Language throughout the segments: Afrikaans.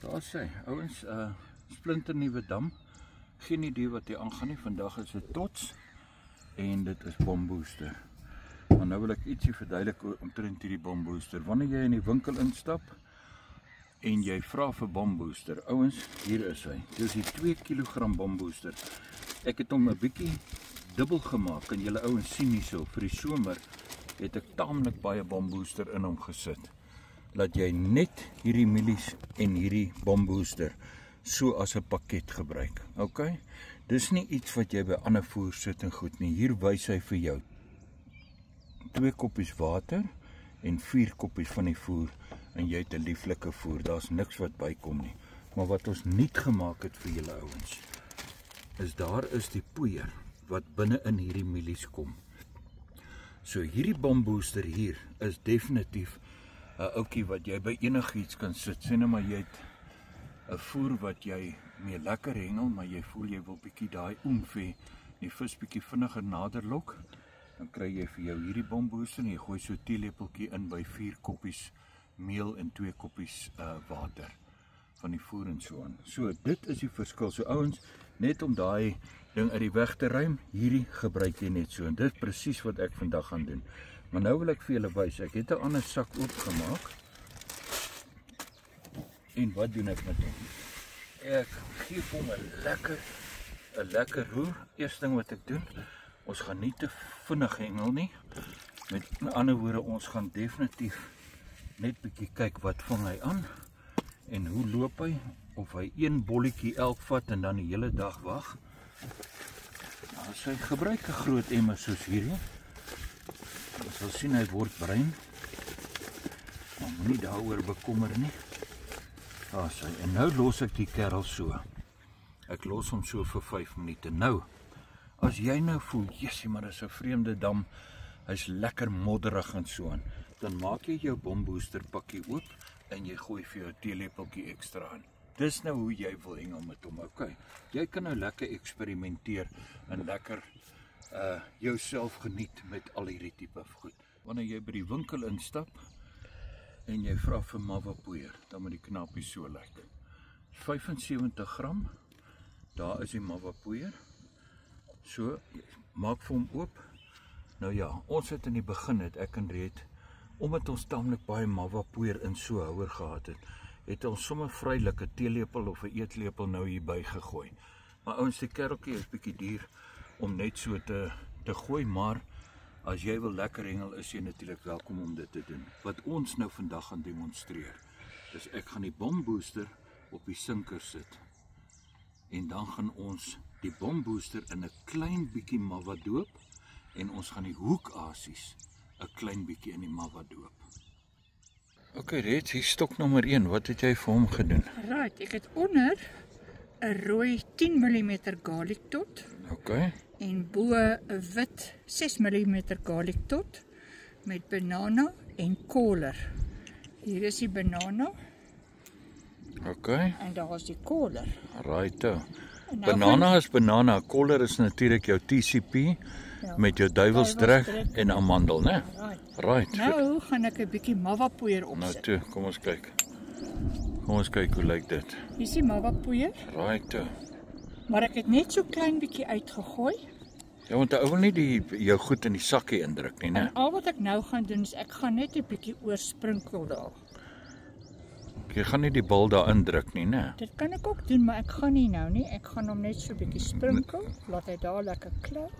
Daar sê, ouens, splinternuwe dam. Geen idee wat hier aangaan nie. Vandag is dit tots en dit is bombooster. Maar nou wil ek ietsie verduidelik omtrent hierdie bombooster. Wanneer jy in die winkel instap en jy vra vir bombooster, ouens, hier is hy. Dit is die 2 kg bombooster. Ek het hom 'n bietjie dubbel gemaak en julle ouens sien hierso vir die somer het ek taamlik baie bombooster in hom gesit. Laat jy net hierdie mielies en hierdie bombooster so as 'n pakket gebruik. OK? Dis nie iets wat jy by ander voer sit en goed nie. Hier wys hy vir jou 2 koppies water en 4 koppies van die voer en jy het 'n lieflike voer. Daar's niks wat bykom nie. Maar wat ons nuut gemaak het vir julle ouens is daar is die poeier wat binne in hierdie mielies kom. So hierdie bombooster hier is definitief 'n ouetjie wat jy by enigiets kan sit. Sê nou maar jy het 'n voer wat jy mee lekker hengel, maar jy voel jy wil bietjie daai oomfee, die vis bietjie vinniger nader lok, dan kry jy vir jou hierdie bombooster en jy gooi so 'n teelepeltjie in by 4 koppies meel en 2 koppies water van die voer en so aan. So dit is die verskil. So ouens, net om daai ding uit die weg te ruim, hierdie gebruik jy net so en dit is presies wat ek vandag gaan doen. Maar nou wil ek vir julle wys, ek het 'n ander sak oopgemaak. En wat doen ek met hom? Ek gee hom 'n lekker roer. Eerste ding wat ek doen, ons gaan nie te vinnig hengel nie. Met ander woorde, ons gaan definitief net bietjie kyk wat vang hy aan en hoe loop hy, of hy een bolletjie elk vat en dan die hele dag wag. Nou, as hy gebruik 'n groot emmer soos hierdie, jy sal sien hy word bruin. Maar moenie daaroor bekommer nie. Daar is hy. En nou los ek die kerel so. Ek los hom so vir 5 minute. Nou, as jy nou voel, jessie, maar dis 'n vreemde dam, hy's lekker modderig en so aan, dan maak jy jou bombooster pakkie oop en jy gooi vir jou 'n teelepeltjie ekstra in. Dis nou hoe jy wil hengel met hom, OK? Jy kan nou lekker eksperimenteer en lekker jouself geniet met al hierdie tipe goed. Wanneer jy by die winkel instap en jy vra vir mavapoeier, dan moet die knappie so lyk. 75 gram, daar is die mavapoeier. So, maak vir hom oop. Nou ja, ons het in die begin ek en Reed, omdat ons taamlik baie mavapoeier in so houer gehad het ons sommer vrylik 'n teelepel of 'n eetlepel nou hierby gegooi. Maar ouens, die kereltjie is bietjie duur om net so te gooi, maar as jy wil lekker hengel, is jy natuurlik welkom om dit te doen. Wat ons nou vandag gaan demonstreer, is ek gaan die bombooster op die sinker sit. En dan gaan ons die bombooster in 'n klein bietjie mava doop en ons gaan die hoekasies 'n klein bietjie in die mava doop. OK, Reeds, hier stok nommer 1. Wat het jy vir hom gedoen? Right, ek het onder 'n rooi 10 mm garlic tot. OK. En bo 'n wit 6 mm garlic tot met banana en koler. Hier is die banana. OK. En daar is die koler. Right. Banana is banana, koler is natuurlik jou TCP met jou duivelsdrek en amandel, né? Right. Nou gaan ek 'n bietjie mavapoeier opsit. Nou toe, kom ons kyk. Kom ons kyk hoe lyk dit. Hier is die mavapoeier. Right. Maar ek het net so klein bietjie uitgegooi. Ja, want ou wil nie jou goed in die sakkie indruk nie, né? En al wat ek nou gaan doen is ek gaan net 'n bietjie oorsprinkel daar. Jy gaan nie die bal daar indruk nie, né? Dit kan ek ook doen, maar ek gaan nie nou nie. Ek gaan hom net so 'n bietjie sprinkel, laat hy daar lekker klou.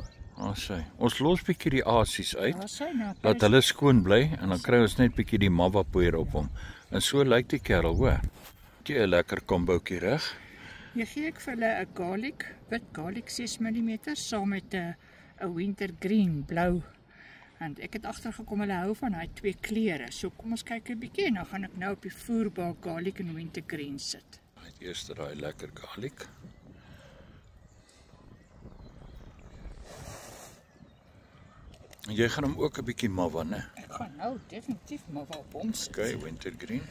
Ons los bietjie die asies uit. Nou, Laat hulle skoon bly en dan kry ons net bietjie die mavapoeier op hom. En so lyk die kerel, hoor. Jy 'n lekker komboutjie reg. Hier gee ek vir hulle 'n garlic, wit garlic 6 mm saam met 'n wintergreen blou. En ek het agtergekom hulle hou van daai 2 kleure. So kom ons kyk 'n bietjie en dan gaan ek nou op die voerbaak garlic en wintergreen sit. Eers daai lekker garlic. En jy gaan hom ook 'n bietjie mava, né? Ek gaan nou definitief mava op hom sit. OK, wintergreen.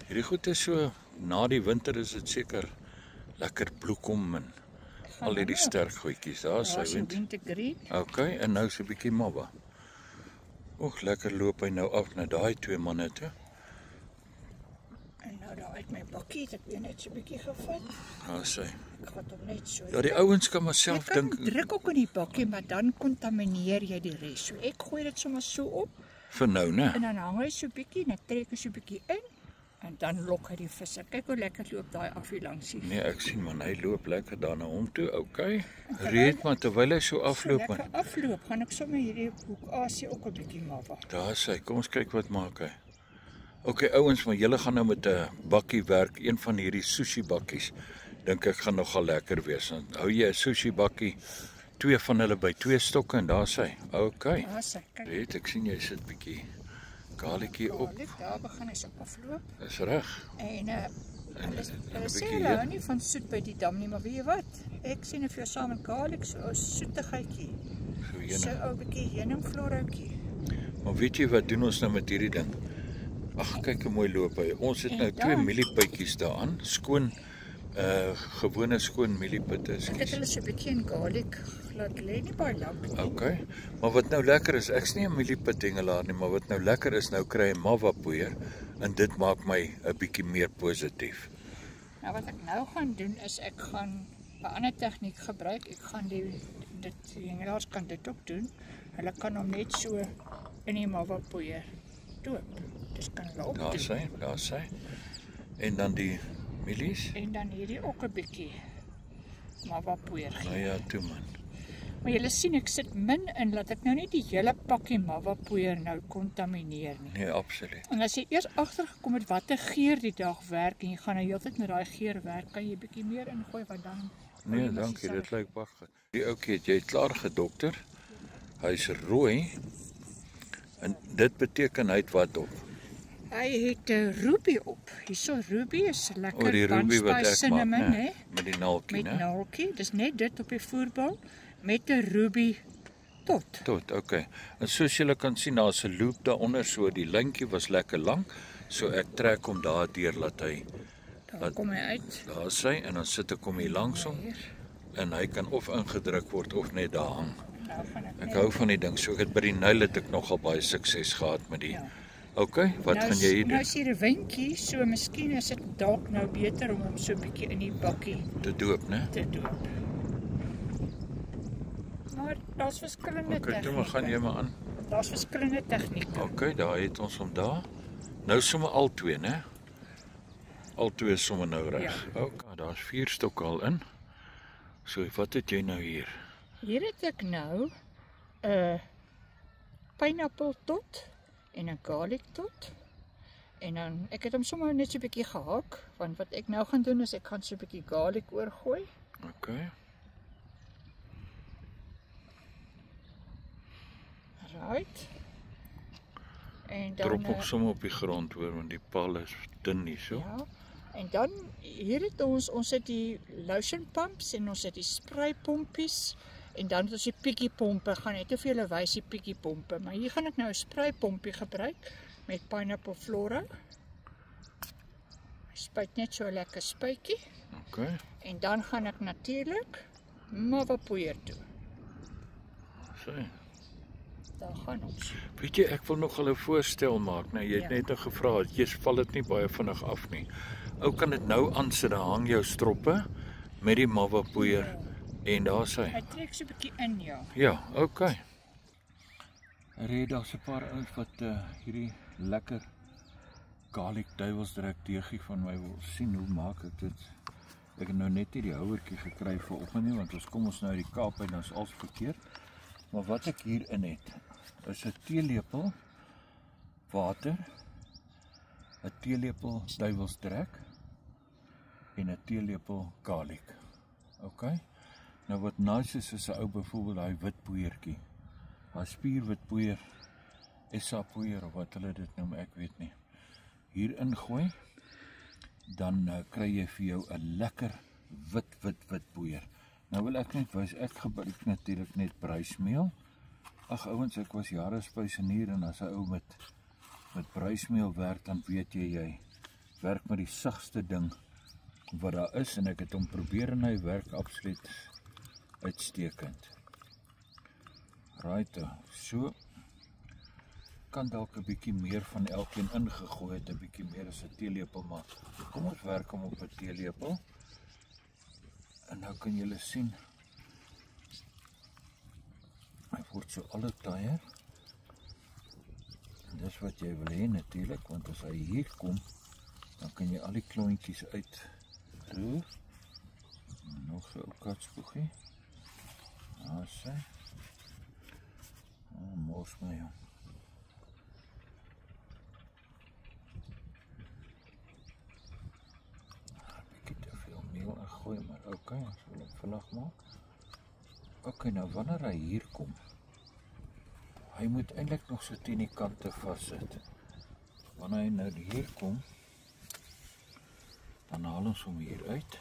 Hierdie goed is so, na die winter is dit seker lekker bloekom en al hierdie sterk goedjies. Daar is hy wintergreen. OK, en nou so 'n bietjie mava. Lekker loop hy nou af na daai 2 manne toe. En nou daar uit my bakkie, het ek weer net so 'n bietjie gevat. Daar sê. Ek gaan hom net so. Ja, die ouens kan maar Jy self kan dink druk ook in die bakkie, maar dan kontamineer jy die res. So ek gooi dit sommer so op vir nou, né? en dan hang hy so 'n bietjie, dan trek hy so 'n bietjie in en dan lok hy die visse. Kyk hoe lekker loop daai af hier langs hier. Nee, ek sien man, hy loop lekker daar na hom toe. Okay. Reed maar terwyl hy so afloop man. Lekker afloop, gaan ek sommer hierdie hoek Asie ook 'n bietjie mava. Daar sê, kom ons kyk wat maak hy. Okay ouens, maar julle gaan nou met 'n bakkie werk, een van hierdie sushi bakkies. Dink ek gaan nogal lekker wees. Dan hou jy 'n sushi bakkie, 2 van hulle by 2 stokke en daar sê. Okay. Daar sê, kyk. Weet ek sien jy sit bietjie garlikie op. Daar begin hy so afloop. Dis reg. En En hulle 'n sê bietjie hulle hier. hou nie van soet by die dam nie, maar weet jy wat? Ek sien of jy saam met garlic so 'n soetigheidjie. So So 'n bietjie heuningvlorhoutjie. Maar weet jy wat doen ons nou met hierdie ding? Ag, kyk hoe mooi loop hy. Ons het En nou dan- 2 mieliepitjies daaraan. Skoon gewone skoon mieliepitte, Ek het ekskuus. hulle so 'n bietjie in garlic laat lê, nie baie lank nie. Okay. Maar wat nou lekker is, ek's nie 'n mieliepit hengelaar nie, maar wat nou lekker is, nou kry hy mava poeier en dit maak my 'n bietjie meer positief. Nou wat ek nou gaan doen is ek gaan 'n ander tegniek gebruik. Ek gaan die hengelaars kan dit ook doen. Hulle kan hom net so in die mava poeier doop. Dis kan hulle ook Daar doen. sê, daar sê. En dan die mielies. En dan hierdie ook 'n bietjie mava poeier gee. Nou ja, toe man. Maar julle sien ek sit min in laat ek nou nie die hele pakkie mava poeier nou kontamineer nie. Nee, absoluut. En as jy eers agtergekom het watter geur die dag werk en jy gaan nou heeltyd met daai geur werk, kan jy bietjie meer ingooi want dan Nee, dankie, dit lyk baie goed. Die ouetjie het jy klaar gedokter. Hy's rooi. En dit beteken hy het wat op. Hy het 'n ruby op. Hierso ruby is lekker. O, die ruby wat ek maak, cinnamon, né? hè? Met die naaltjie, Met né? naaltjie. Dis net dit op die voerbal met 'n ruby tot. Tot, okay. En soos julle kan sien, daar's 'n loop daaronder, so die lyntjie was lekker lank. So ek trek hom daardeur laat hy Daar kom hy uit. daar sy en dan sit ek hom hier langs hom en hy kan of ingedruk word of net daar hang. Nou gaan ek Ek hou van die ding. So ek het by die Nyl het ek nogal baie sukses gehad met die. Okay, wat gaan jy hier Nou doen? is hier 'n windjie, so miskien is dit dalk nou beter om hom so 'n bietjie in die bakkie Te doop, né? te doop. Maar daar's verskillende Okay, toe maar gaan jy maar aan. Daar's verskillende tegnieke. Okay, daar het ons hom daar. Nou sommer al 2, né? Al 2 sommer nou reg. Okay, daar's 4 stokke al in. So, wat het jy nou hier? Hier het ek nou 'n pineappel tot en 'n garlic tot. En dan ek het hom sommer net so 'n bietjie gehak, want wat ek nou gaan doen is ek gaan so 'n bietjie garlic oorgooi. Okay. Right. En dan Drop hom sommer op die grond hoor, want die paal is dun nie so. ja. En dan hier het ons het die lotion pumps en ons het die spray pompies en dan het ons die piggy pompe. Gaan net te vir julle wys die piggy pompe, maar hier gaan ek nou 'n spray pompie gebruik met pineapple flora. Hy spuit net so 'n lekker spuitjie Okay. en dan gaan ek natuurlik mava poeier toe. So. Daar gaan ons. Weet jy, ek wil nog 'n voorstel maak. Nou, jy het Ja. net nou gevra, jy val dit nie baie vinnig af nie. Ou kan dit nou aansit, dan hang jou stroppe met die mava poeier en daar sy. Hy trek so 'n bietjie in, ja. Ja, okay. Daar's 'n paar ouens wat hierdie lekker garlic duiwelsdrek deegie van my wil sien. Hoe maak ek dit? Ek het nou net nie die houertjie gekry vanoggend nie, want ons kom ons nou uit die Kaap en ons als verkeerd. Maar wat ek hier in het, is 'n teelepel water, 'n teelepel duiwelsdrek en 'n teelepel garlic. Okay? Nou wat nice is 'n ou byvoorbeeld daai wit poeiertjie. Daai spierwit poeier, Essa poeier of wat hulle dit noem, ek weet nie. Hier ingooi, dan kry jy vir jou 'n lekker wit poeier. Nou wil ek net wys, ek gebruik natuurlik net bruismeel. Ag ouens, ek was jare spyseneur en as 'n ou met bruismeel werk, dan weet jy werk met die sagste ding wat daar is en ek het hom probeer en hy werk absoluut uitstekend. Right, so. kan dalk 'n bietjie meer van elkeen ingegooi het, 'n bietjie meer as 'n teelepel, maar kom ons werk hom op 'n teelepel. En nou kan julle sien, hy word so al hoe taaier. En dis wat jy wil hê natuurlik, want as hy hier kom, dan kan jy al die klontjies uitroer. Nog so 'n katspoegie. Daar is hy. Mos my jong. Bietjie te veel meel ingooi, maar okay, as wil ek vinnig maak. Okay, nou wanneer hy hier kom, hy moet eintlik nog so teen die kante vassit. Wanneer hy nou hier kom, dan haal ons hom hier uit.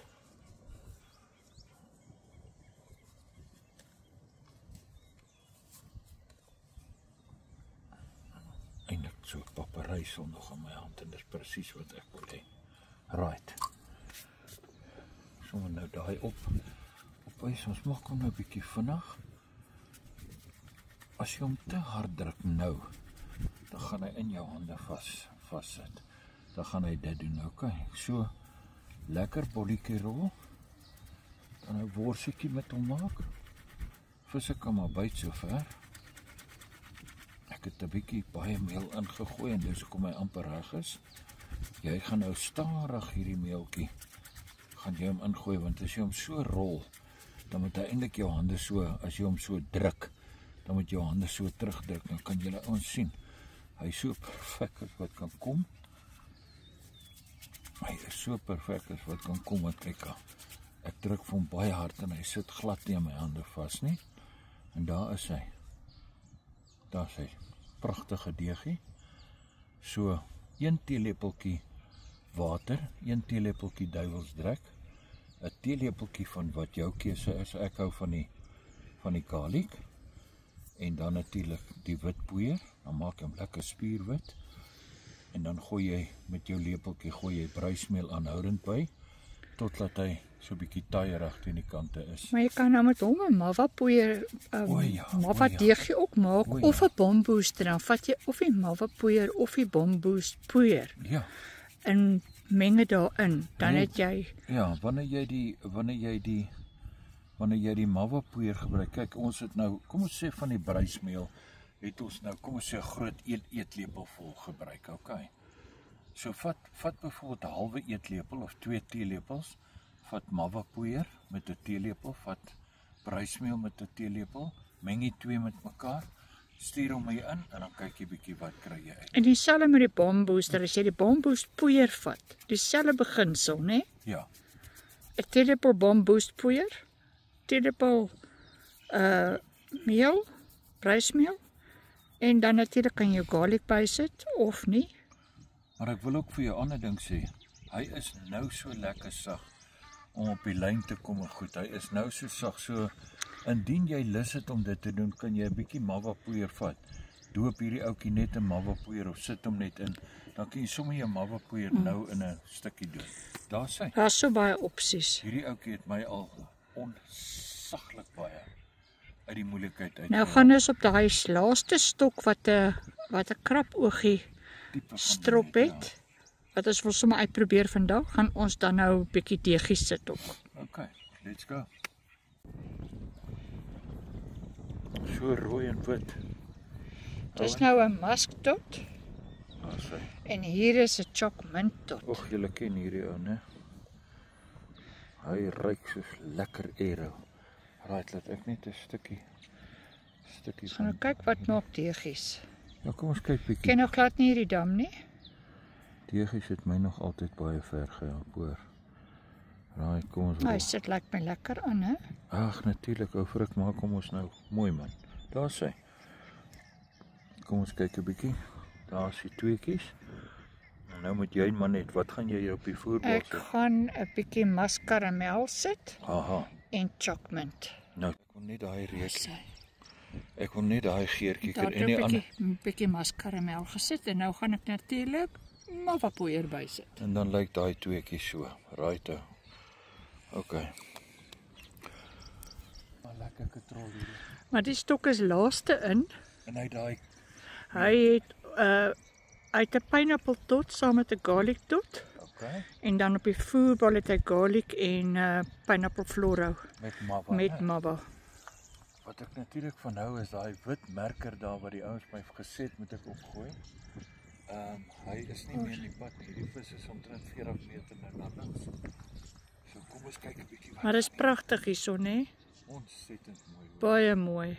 Eintlik so paparysel nog in my hand en dis presies wat ek wil hê. Right. Sommer nou daai opwys, ons maak hom nou 'n bietjie vinnig. As jy hom te hard druk nou, dan gaan hy in jou hande vassit. Dan gaan hy dit doen, okay. So lekker bolletjie rol. Dan 'n worsietjie met hom maak. Visse kan maar byt so ver. Ek het 'n bietjie baie meel ingegooi en dis hoekom hy amper reg is. Jy gaan nou stadig hierdie meeltjie gaan jy hom ingooi, want as jy hom so rol, dan moet hy eintlik jou hande so, as jy hom so druk, dan moet jou hande so terugdruk, dan kan julle ons sien. Hy is so perfek as wat kan kom. Hy is so perfek as wat kan kom, want kyk, ek druk vir hom baie hard en hy sit glad nie in my hande vas nie. En daar is hy. Daar is hy. Pragtige deegie. So 1 teelepeltjie water, 1 teelepeltjie duivelsdrek, 'n teelepeltjie van wat jou keuse is. Ek hou van die garlic en dan natuurlik die wit poeier. Dan maak jy hom lekker spierwit. En dan gooi jy met jou lepeltjie bruismeel aanhoudend by totdat hy so 'n bietjie taaierig teen die kante is. Maar jy kan nou met hom 'n mava poeier, mava deegie ook maak of 'n bombooster, dan vat jy of die mava poeier of die bomboost poeier. Ja. En meng dit daarin, dan het jy wanneer jy die mava poeier gebruik. Kyk, ons het nou, kom ons sê van die bruismeel het ons nou, kom ons sê 'n groot eetlepel vol gebruik, okay. So vat byvoorbeeld 'n halwe eetlepel of 2 teelepels, vat mava poeier met 'n teelepel, vat bruismeel met 'n teelepel, meng die twee met mekaar, stuur hom hier in en dan kyk jy bietjie wat kry jy uit. En dieselfde met die bombooster, as jy die bomboost poeier vat, dieselfde beginsel, né? Ja. 'n teelepel bomboost poeier, teelepel meel, bruismeel, en dan natuurlik kan jy garlic bysit of nie. Maar ek wil ook vir jou 'n ander ding sê. Hy is nou so lekker sag om op die lyn te kom en goed. Hy is nou so sag, so indien jy lus het om dit te doen, kan jy 'n bietjie mava poeier vat. Doop hierdie ouetjie net in mava poeier of sit hom net in. Dan kan jy sommer jou mava poeier nou in 'n stukkie doen. Daar's hy. Daar's so baie opsies. Hierdie ouetjie het my al onsaglik baie uit die moeilikheid uit. Nou gaan ons op daai laaste stok wat 'n krapoogie strop het. Wat ons wil sommer uitprobeer vandag, gaan ons dan nou 'n bietjie deegie sit op. Okay, let's go. So rooi en wit. Dis nou 'n musktot Daar's hy. en hier is 'n choc-mint-tot. Och, julle ken hierdie ou, né? Hy ruik soos lekker arrow. Right, laat ek net 'n stukkie Ons gaan nou kyk wat maak deegies. Ja, kom ons kyk bietjie. Ken nog glad nie hierdie dam nie. Deegies het my nog altyd baie ver gehelp, hoor. Right, kom ons. Hy sit lyk my lekker aan, hè? Ag, natuurlik, ou Frik, maak hom ons nou mooi, man. Daar's hy. Kom ons kyk 'n bietjie. Daar's die tweetjies. En nou moet jy maar net, wat gaan jy op die voerbord Ek gaan 'n bietjie maskaramel sit Aha. en choc-mint. Nou, ek wil net daai reuk. Ek wil net daai geurtjie kry Daar en die het ander. ek 'n bietjie maskaramel gesit en nou gaan ek natuurlik mava poeier bysit. En dan lyk daai tweetjies so. Right. Okay. Maar lekker katrol hier. Maar die stok is laaste in. En hy daai Hy het uit 'n pineappeltot saam met 'n garlic tot. Okay. En dan op die voerbal het hy garlic en pineapple floro met mava. Wat ek natuurlik van hou is daai wit merker daar wat die ouens my gesê het moet ek opgooi. Hy is nie meer in die pad nie. Die vis is omtrent 40 meter na links. So kom ons kyk 'n bietjie wat. Maar dis pragtig hierso, né? Ontsettend mooi. Baie mooi.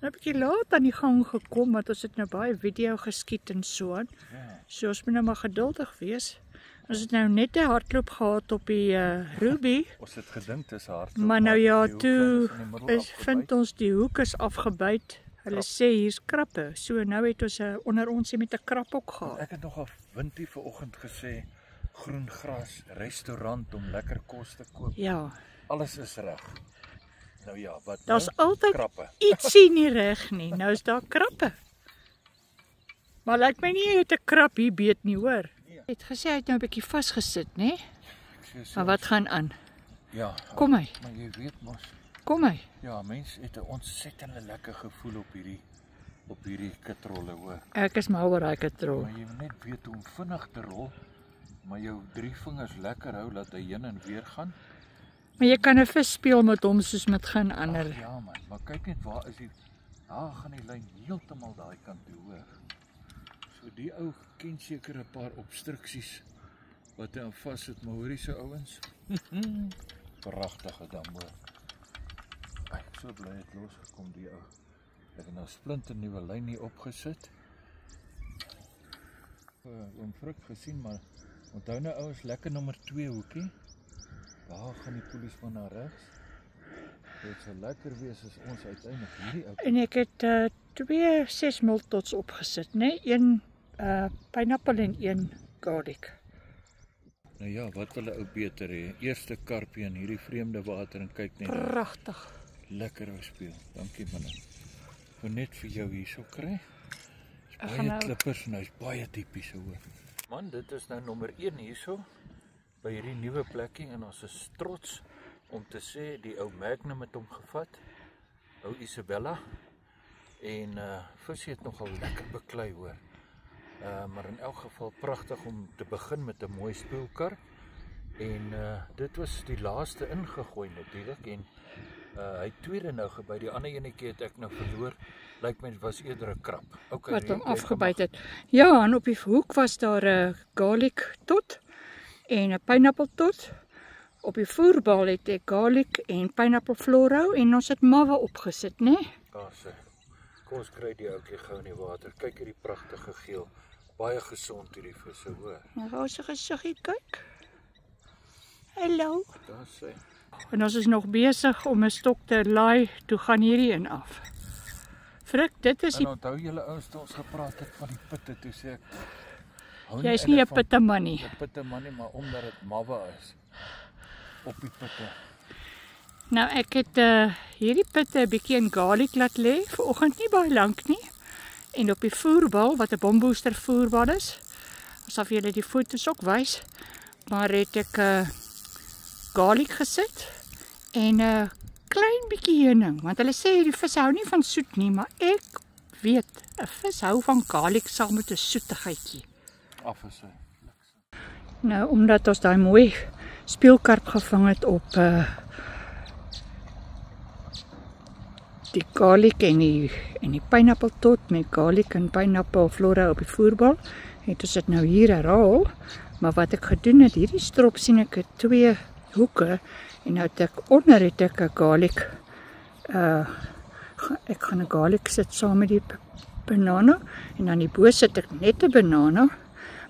Nou 'n bietjie laat aan die gang gekom, want ons het nou baie video geskiet en so aan. Ja. So ons moet nou maar geduldig wees. Ons het nou net 'n hardloop gehad op die Ruby, Ons het gedink dis hardloop. maar nou ja, die hoeke toe is in die middel vind ons die hoek is afgebyt. Hulle sê hier's krappe. So nou het ons onder ons met 'n krap ook gehad. Ek het nog 'n Wintie vanoggend gesê groen gras restaurant om lekker kos te koop. Ja, Alles is reg. Nou ja, wat daar's nou? altyd Krappe. ietsie nie reg nie. Nou is daar krappe. Maar lyk my nie jy het 'n krap hier beet nie, hoor. Ja. Jy het gesê hy het nou 'n bietjie vasgesit, né? Ek sê so. Maar wat gaan aan? Ja. Kom hy, Maar jy weet mos, kom hy. ja, mense het 'n ontsettende lekker gevoel op hierdie kitrolle, hoor. Ek is mal oor daai katrol. Maar jy moet net weet hoe om vinnig te rol, maar jou 3 vingers lekker hou dat hy heen en weer gaan. Maar jy kan 'n vis speel met hom soos met geen ander. Ach, ja man, maar kyk net waar is die daar gaan die lyn heeltemal daai kant toe, hoor. So die ou ken seker 'n paar obstruksies wat hy aan vassit, maar hoorie se ouens. Pragtige dam, hoor. Ek is so bly het losgekom die ou. Ek het nou splinternuwe lyn hier opgesit. Oom Frik gesien, maar onthou nou ouens, lekker nommer 2 hoekie. Daar gaan die polisman na regs. Dit sal lekker wees as ons uiteindelik hierdie ou. En ek het 2 6 tots opgesit, né? 1 pineappel en 1 garlic. Nou ja, wat wil 'n ou beter hê? Eerste karpie in hierdie vreemde water en kyk net. Pragtig. Lekker ou speel. Dankie manne. Vir net vir jou hierso kry. Dis Ek gaan baie nou- klippers en hy's baie tipies, hoor. Man, dit is nou nommer 1 hierso by hierdie nuwe plekkie en ons is trots om te sê die ou Magnum het hom gevat. Ou Isabella. En visie het nogal lekker beklei, hoor. Maar in elk geval pragtig om te begin met 'n mooi speelkar. En dit was die laaste ingegooi natuurlik en hy tweede nou by die ander enetjie het ek nou verloor. Lyk my dit was eerder 'n krap. Okay, Wat hom afgebyt het. Ja, en op die hoek was daar 'n garlic tot en 'n pineapple tot. Op die voerbal het ek garlic en pineapple floro en ons het mava opgesit, né? Daar's kom ons kry die ouetjie gou in die water. Kyk hierdie pragtige geel. Baie gesond hierdie visse, hoor. Maar gou sy gesiggie kyk. Hallo. Daar's hy. En ons is nog besig om 'n stok te laai, toe gaan hierdie een af. Frik, dit is En die onthou julle ouens toe ons gepraat het van die pitte, toe sê ek hou jy's nie 'n pitteman nie. 'n pitteman nie, maar omdat dit mawwa is op die pitte. Nou ek het hierdie pitte 'n bietjie in garlic laat lê, vanoggend nie baie lank nie. En op die voerbal wat 'n bombooster voerbal is, ek sal vir julle die foto's ook wys, maar het ek garlic gesit en 'n klein bietjie heuning, want hulle sê die vis hou nie van soet nie, maar ek weet 'n vis hou van garlic saam met 'n soetigheidjie. Af is hy. Nou omdat ons daai mooi speelkarp gevang het op die garlic en die pineapple tot met garlic en pineapple flora op die voerbal, het ons dit nou hier herhaal. Maar wat ek gedoen het, hierdie strop sien ek het 2 hoeke en nou het ek onder het ek 'n garlic ek gaan 'n garlic sit saam met die banana en aan die bo sit ek net 'n banana,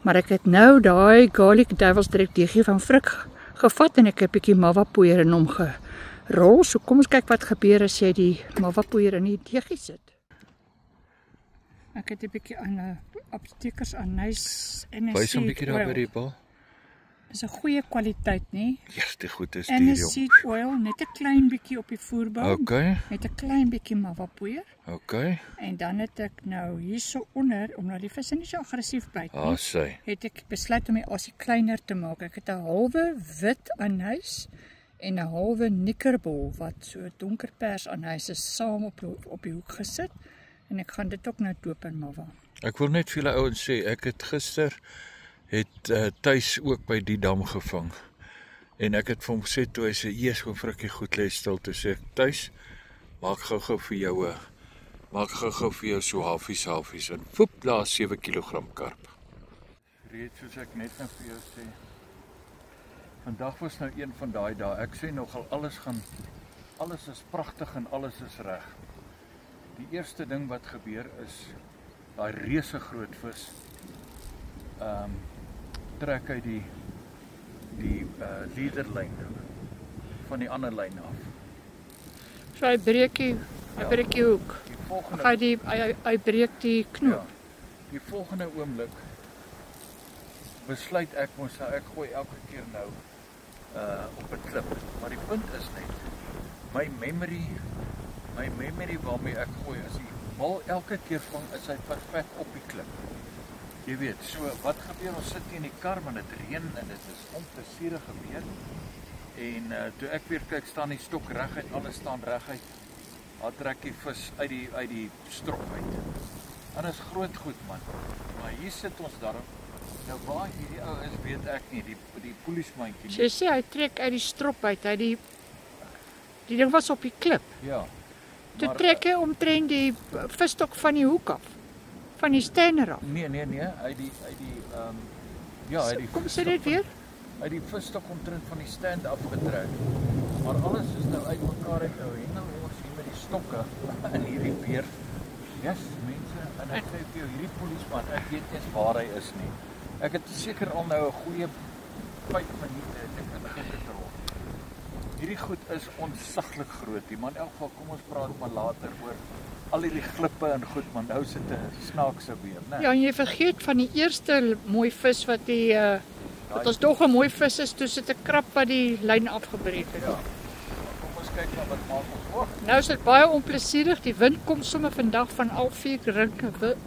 maar ek het nou daai garlic devil's direk deegie van Frik gevat en ek het 'n bietjie mava poeier in hom gerol. So kom ons kyk wat gebeur as jy die mava poeier in die deegie sit. Ek het 'n bietjie aan aptekers anys en Wys hom bietjie daar by die bal. Dis 'n goeie kwaliteit, né? Eerste goed is En die 'n jong. seed oil, net 'n klein bietjie op die voerbal. Okay, Met 'n klein bietjie mava poeier. okay. En dan het ek nou hierso onder, omdat die visse nie so aggressief byt nie, Sy. het ek besluit om die asie kleiner te maak. Ek het 'n halwe wit anys en 'n halwe nikkerbol wat so donkerpers anys is saam op die hoek gesit. En ek gaan dit ook nou doop in Mava. Ek wil net vir julle ouens sê, ek het gister tuis ook by die dam gevang. En ek het vir hom gesê toe hy sê, "Eers kom frikkie goed lê stil." Toe sê ek, "Tuis, maak gou-gou vir jou so halfies en voep, daar 7 kg karp." Reeds soos ek net nou vir jou sê, vandag was nou een van daai dae. Ek sê nogal alles is pragtig en alles is reg. Die eerste ding wat gebeur is daai reuse groot vis trek hy die leaderlyn van die ander lyn af. So hy breek die hoek. Die volgende Hy breek die knoop. Ja, die volgende oomblik besluit ek mos ek gooi elke keer nou op 'n klip. Maar die punt is net my memory waarmee ek gooi as die bal elke keer vang is hy perfek op die klip. Jy weet, so wat gebeur, ons sit in die kar, maar dit reën en dit is onplesierige weer. En toe ek weer kyk, staan die stok reguit, alles staan reguit. Daar trek die vis uit die strop uit. En is groot goed man. Maar hier sit ons daarop. Nou waar hierdie ou is, weet ek nie, die polismandjie nie. Jy sê hy trek uit die strop uit, die ding was op die klip. Ja. Toe trek hy omtrent die visstok van die hoek af. Van die stander af. Nee, uit die Kom sê dit weer. Uit die visstok omtrent van die stand afgetrek. Maar alles is nou uitmekaar uit nou. En nou ons hier met die stokke in hierdie weer. Yes, mense, en ek sê vir jou, hierdie polisman, ek weet nie eens waar hy is nie. Ek het seker al nou 'n goeie 5 minute ek begin te rol. Hierdie goed is ontsaglik groot. Maar in elk geval, kom ons praat maar later oor al hierdie glippe en goed, maar nou sit 'n snaakse weer, né? Ja, en jy vergeet van die eerste mooi vis wat wat ons dog 'n mooi vis is, toe sit 'n krap wat die lyn afgebreek het. Ja. Kom ons kyk na wat maak ons voor. Nou is dit baie onplesierig. Die wind kom sommer vandag van al 4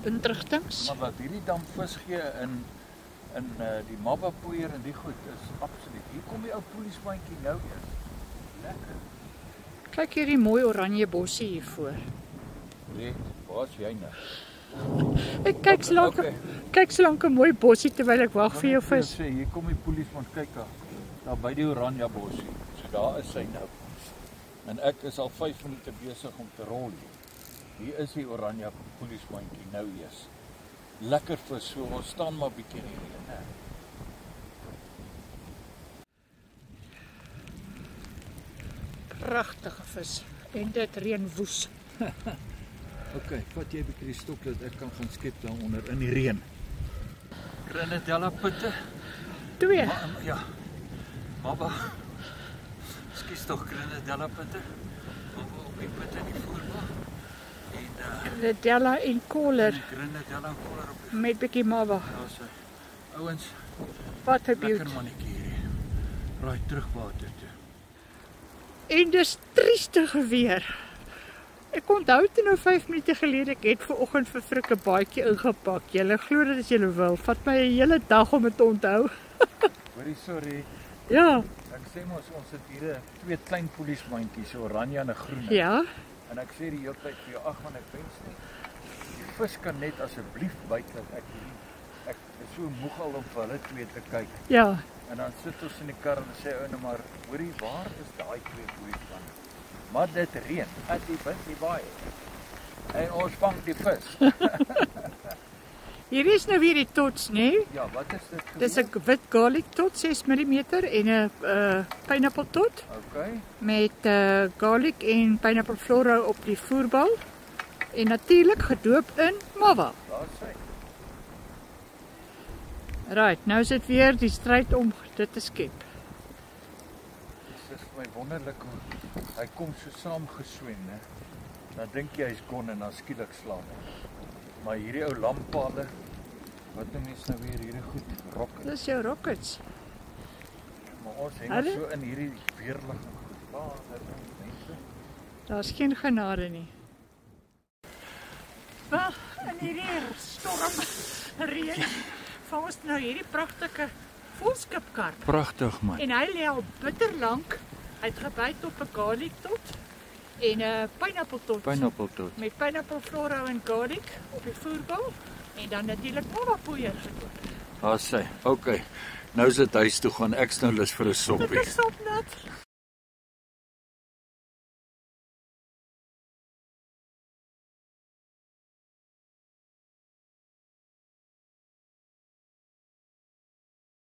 windrigtings. Maar wat hierdie dam vis gee in die mabbapoeier en die goed is absoluut. Hier kom die ou polismandjie nou weer. Lekker. Kyk hierdie mooi oranje bossie hier voor. Nee, waar's jy nou? Ek kyk so lank 'n mooi bossie terwyl ek wag vir jou vis. Sê, hier kom die polisman, kyk daar by die oranje bossie. So daar is hy nou. En ek is al 5 minute besig om te rol hier. Hier is die oranje polismandjie nou eers. Lekker vis, so ons staan maar bietjie hier, né? Pragtige vis. En dit reën woes. OK, vat jy 'n bietjie die stok dat ek kan gaan skep daaronder in die reën. Grenadella putte. 2. Ja. Mabba. Skies tog Grenadella putte. Mabba op die putte in die voorbal. En Grenadella en koller Grenadella en koller op. met bietjie mabba. Daar's ouens. Wat 'n beauty. Lekker mannetjie hierdie. Raai terug water toe. En dis triestige weer. Ek onthou toe nou 5 minute gelede, ek het vanoggend vir Frik 'n baadjie ingepak. Julle glo dit as julle wil. Vat my 'n hele dag om dit te onthou. Hoorie, sorry. Ja. Ek sê mos ons het hier 2 klein polismandjies, so oranje en 'n groen. Ja. En ek sê die hele tyd vir jou, ag man, ek wens nie. Die vis kan net asseblief byt dat ek is so moeg al om vir hulle 2 te kyk. Ja. En dan sit ons in die kar en sê ou nou maar, hoorie, waar is daai 2 boeis van? Maar dit reën, at die wind die baie. En ons vang die vis. Hier is nou weer die tots, né? Ja, wat is dit? Dis 'n wit garlic tot 6 mm en 'n pineapple tot Okay. met garlic en pineapple flora op die voerbal. En natuurlik gedoop in mava. Daar sê. Right, nou is dit weer die stryd om dit te skep. Dit is vir my wonderlik hoe hy kom so saam geswem, né? Dan dink jy hy's kon en dan skielik slaan hy. Maar hierdie ou lampale, wat noem mens nou weer hierdie goed, rockets. Dis jou rockets. Maar ons hang so in hierdie weerlig en goed. Mense. Daar's geen genade nie. Wel, in hierdie storm reën vang ons nou hierdie pragtige volskipkarp. Pragtig man. En hy lê al bitter lank. Hy het gebyt op 'n garlic tot en 'n pineappeltot. Pineappeltot. Met pineapple flora en garlic op die voerbal en dan natuurlik molapoeier gedoen. Daar sê. Okay. Nou is dit huis toe gaan. Ek's nou lus vir 'n soppie. Dit is sop net.